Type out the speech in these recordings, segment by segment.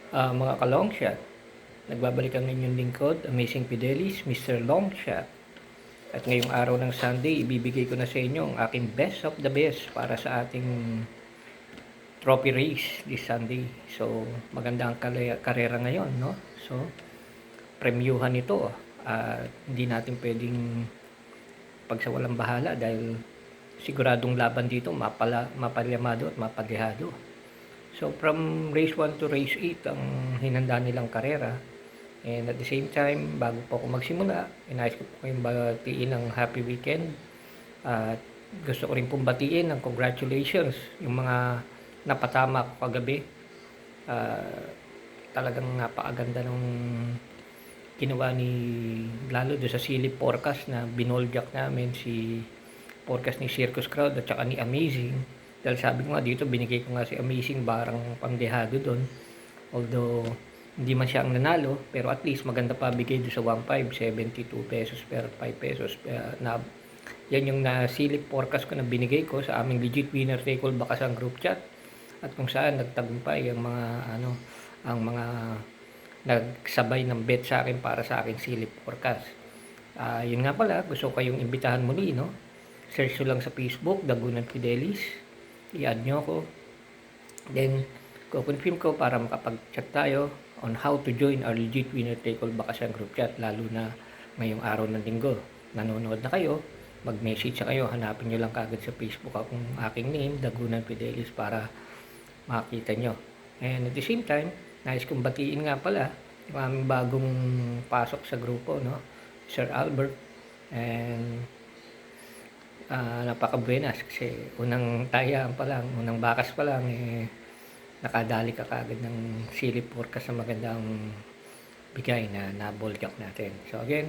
Mga ka-longshot, nagbabalik ang inyong lingkod, Amazing Fidelis, Mr. Longshot. At ngayong araw ng Sunday, ibibigay ko na sa inyo ang aking best of the best para sa ating trophy race this Sunday. So, maganda ang karera ngayon, no? So, premyuhan ito. Hindi natin pwedeng pagsawalang bahala dahil siguradong laban dito, mapalyamado at mapadihado. So from race 1 to race 8 ang hinanda nilang karera. And at the same time, bago po ako magsimula, inayos ko po kayong batiin ng happy weekend. At gusto ko rin pong batiin ng congratulations yung mga napatama ko kagabi. Talagang napakaganda nung ginawa ni, lalo doon sa silip forecast na binoljak namin si forecast ni Circus Crowd at saka ni Amazing. Dahil sabi ko nga dito, binigay ko nga si Amazing barang pamdehado doon. Although, hindi man siya ang nanalo, pero at least maganda pa bigay doon sa 1.5, 72 pesos per 5 pesos. Yan yung nasilip forecast ko na binigay ko sa aming legit winner take all bakasang group chat. At kung saan nagtagumpay ang mga nagsabay ng bet sa akin para sa aking silip forecast. Yun nga pala, gusto ko kayong imbitahan muli, no? Search nyo lang sa Facebook, Dagunan Fidelis. I-add nyo ako. Then, confirm ko para makapag-chat tayo on how to join our legit winner take all bakasang group chat, lalo na ngayong araw ng linggo. Nanonood na kayo, mag-message sa kayo, hanapin nyo lang kagad sa Facebook akong aking name, Dagunan Fidelis, para makita nyo. And at the same time, nais kong batiin nga pala yung aming bagong pasok sa grupo, no? Sir Albert. And napakabuenas kasi unang tayaan pa lang, unang bakas pa lang, nakadali ka kagad ng silip forecast sa magandang bigay na naboljak natin. So again,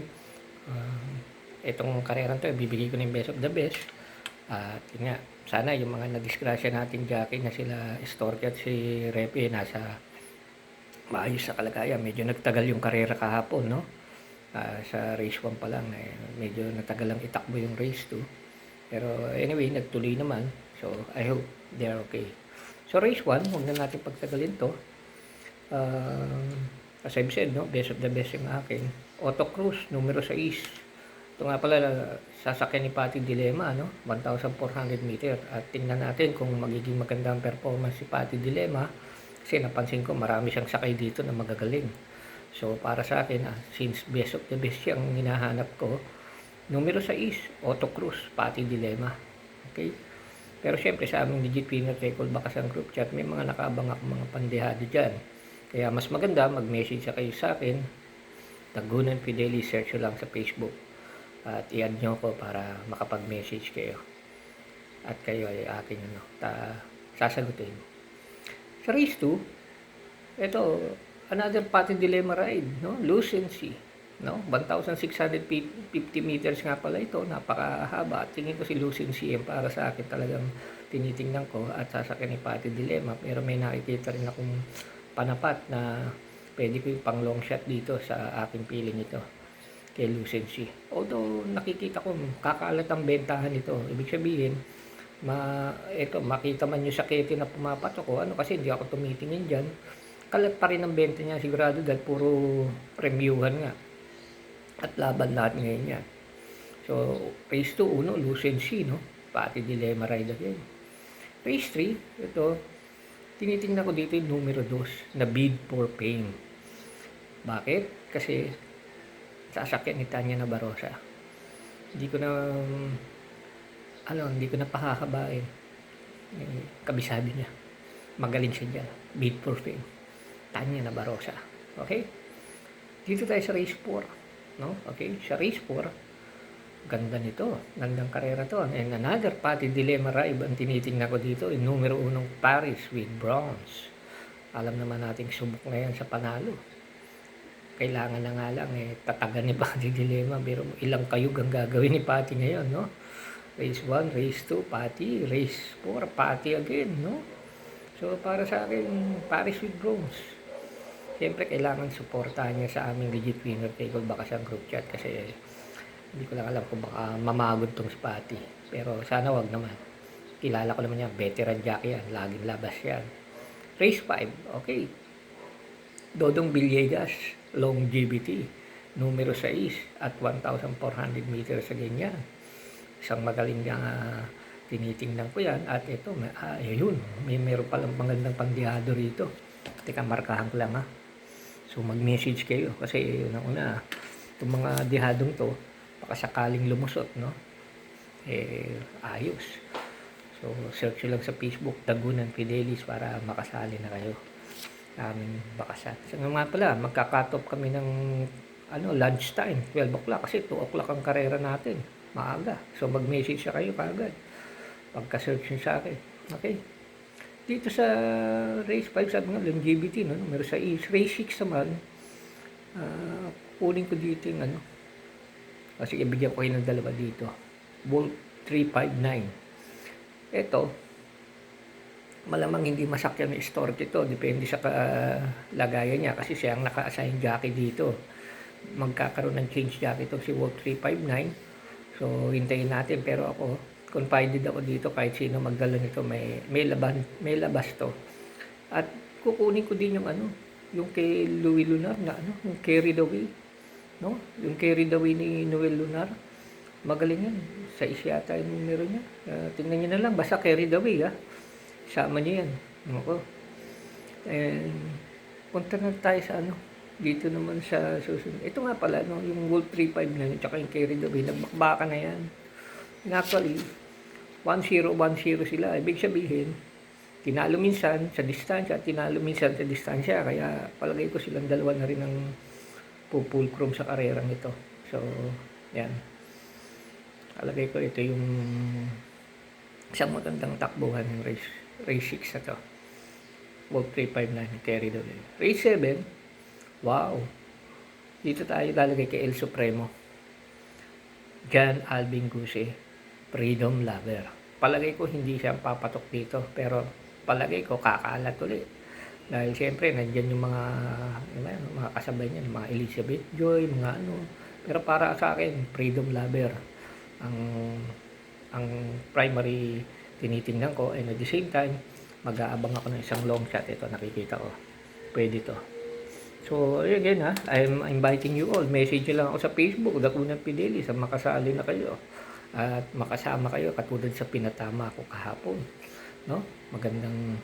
itong karerang to, bibigay ko ng best of the best. At yun nga, sana yung mga nadisgrasya natin jockey na sila Storky at si Repe nasa maayos sa kalagayan. Medyo nagtagal yung karera kahapon, no? Sa race 1 pa lang, medyo natagal lang itakbo yung race 2. Pero anyway, nagtuloy naman. So I hope they're okay. So race 1, huwag na natin pagtagalin to. As I've said, no, best of the best yung akin. Auto Cruz, numero 6. Ito nga pala, sasakyan ni Patty Dilemma, no? 1,400 meter. At tingnan natin kung magiging magandang performance si Patty Dilemma. Kasi napansin ko, marami siyang sakay dito na magagaling. So para sa akin, since best of the best siyang hinahanap ko, numero 6, Auto Cruz, Patty Dilemma. Okay? Pero syempre sa aming legit winner take all bakasang group chat, may mga nakabang ako mga pandehado dyan. Kaya mas maganda, mag-message kayo sa akin. Dagunan Fidelis, search lang sa Facebook. At i-add nyo ko para makapag-message kayo. At kayo ay aking sasagutin. Sa race 2, ito, another Patty Dilemma ride, no? Lucency, no? 1,650 meters nga pala ito, napakahaba. Tingin ko si Lucency para sa akin talagang tinitingnan ko at sasakyan ni Patty Dilemma, pero may nakikita rin akong panapat na pwede ko yung pang long shot dito sa aking piling ito kay Lucency. Although nakikita ko kakalat ang bentahan nito, ibig sabihin makita man nyo sa kete na pumapatok ko, kasi hindi ako tumitingin dyan, kalat pa rin ang benta niya sigurado dahil puro premyuhan nga at laban lahat ngayon yan. So race 2, uno Lucency, no? Patty Dilemma ride again. Race 3, ito tinitingnan ko dito yung numero 2 na Bid for Fame. Bakit? Kasi sasakyan ni Tanya Nabarosa. Hindi ko na pahahabain. Kabisado niya. Magaling siya dyan. Bid for Fame. Tanya Nabarosa. Okay? Dito tayo sa race 4. No? Okay? Sa race 4, ganda nito. Gandang karera to. And another Patty Dilemma ride ang tinitingnan ko dito. Yung numero 1 Paris with Bronze. Alam naman nating subok ngayon sa panalo. Kailangan na nga lang tatagan ni Patty Dilemma. Pero ilang kayog ang gagawin ni Patty ngayon, no? Race 1, race 2, Patty. Race 4, Patty again, no? So para sa akin, Paris with Bronze. Siyempre kailangan suportahan niya sa aming legit winner take all bakasang group chat kasi hindi ko lang alam kung baka mamagod tong si Patty. Pero sana wag naman. Kilala ko naman yan, veteran jockey yan, laging labas yan. Race 5, okay. Dodong Villegas, longevity, numero 6 at 1,400 meters sa ganyan. Isang magaling na tinitingnan ko yan. At ito, ayun, meron palang magandang pandihado rito. Teka, markahan ko lang ha. So mag-message kayo kasi una, itong mga dihadong to, baka sakaling lumusot, no? Ayos. So search lang sa Facebook, Dagunan Fidelis para makasali na kayo sa aming bakasan. So nga pala, magka-cut off kami ng lunch time, 12 o'clock kasi 2 o'clock ang karera natin. Maaga. So mag-message siya kayo kaagad. Pagka-search nyo sa akin. Okay? Dito sa race 5, sabi nga, longevity, no? Numero sa race 6 naman, kunin ko dito yung kasi ibigyan ko kayo ng dalawa dito. Bolt 359. Ito, malamang hindi masakyan ng stork ito. Depende sa lagayan niya kasi siya ang naka-assign jockey dito. Magkakaroon ng change jockey ito si Bolt 359. So, hintayin natin. Pero ako, confided ako dito kahit sino magdala nito, may labas to. At kukunin ko din yung kay Louis Lunar na yung Carry the Way, no? Yung Carry the Way ni Noel Lunar. Magaling yan. Sa yata yung numero niya. Tingnan niyo na lang, basta Carry the Way, ha. Sama niyo yan. Ako. And punta na tayo sa dito naman sa susunod. Ito nga pala, yung Wolf 359 at saka yung Carry the Way, nagbakbaka na yan. And actually, 1-0 sila. Ibig sabihin, tinalo minsan sa distansya at tinalo minsan sa distansya. Kaya palagay ko silang dalawa na rin ang pupulcrum sa karerang ito. So, yan. Palagay ko ito yung isang magandang takbuhan ng race 6 na to. Wolf 359, carry the way. Race 7, wow. Dito tayo lalagay kay El Supremo. John Alvin Guse. Freedom Lover. Palagay ko hindi siya papatok dito, pero palagay ko kakalat ulit. Dahil siyempre nandiyan yung mga kasabay niya, mga Elizabeth Joy, mga Pero para sa akin, Freedom Lover ang primary tinitingnan ko, and at the same time, mag-aabang ako ng isang long shot. Ito nakikita ko. Pwede to. So again I'm inviting you all. Message lang ako sa Facebook, Dagunan Fidelis, makasali na kayo. At makasama kayo katulad sa pinatama ko kahapon, no? Magandang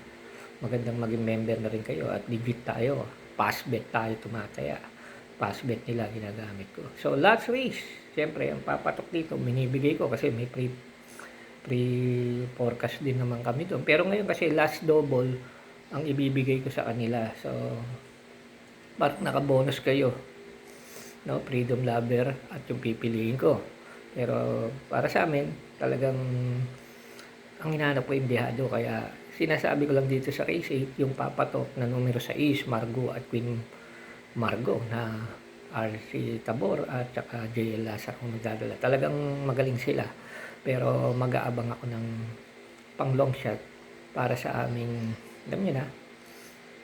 maging member na rin kayo at legit tayo. Pass bet tayo tumataya. Pass bet nila ginagamit ko. So last race, siyempre ang papatok dito binibigay ko kasi may pre-forecast din naman kami doon. Pero ngayon kasi last double ang ibibigay ko sa kanila. So parang naka-bonus kayo, no? Freedom Lover at yung pipiliin ko. Pero para sa amin, talagang ang hinahanap ko yung dihado. Kaya sinasabi ko lang dito sa race 8, yung papatok na numero 6, Margo at Queen Margo na RC Tabor at saka JL Lazar kung magdadala. Talagang magaling sila. Pero mag-aabang ako ng pang long shot para sa aming, alam nyo na,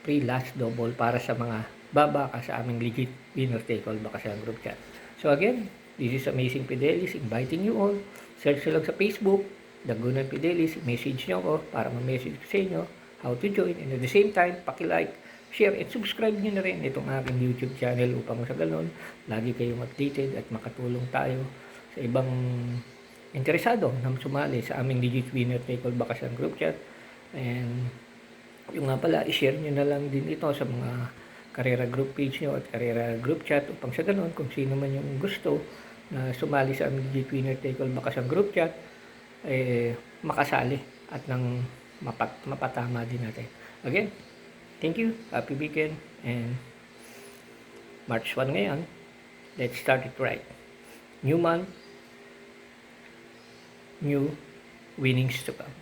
pre-last double para sa mga babaka sa aming legit winner take all baka sa group chat. So again, this is Amazing Fidelis, inviting you all. Search lang sa Facebook, Dagunan Fidelis, message nyo ako para ma-message ko sa inyo how to join. And at the same time, paki-like, share, and subscribe nyo na rin itong aking YouTube channel upang sa ganon, lagi kayong updated at makatulong tayo sa ibang interesado na sumali sa aming legit winner take all bakasyon group chat. And yung nga pala, i-share nyo na lang din ito sa mga karera group page nyo at karera group chat upang sa ganon, kung sino man yung gusto na sumali sa aming legit winner take all bakasyon group chat, makasali at nang mapatama din natin. Again, thank you, happy weekend, and March 1 ngayon. Let's start it right. New month, new winnings to come.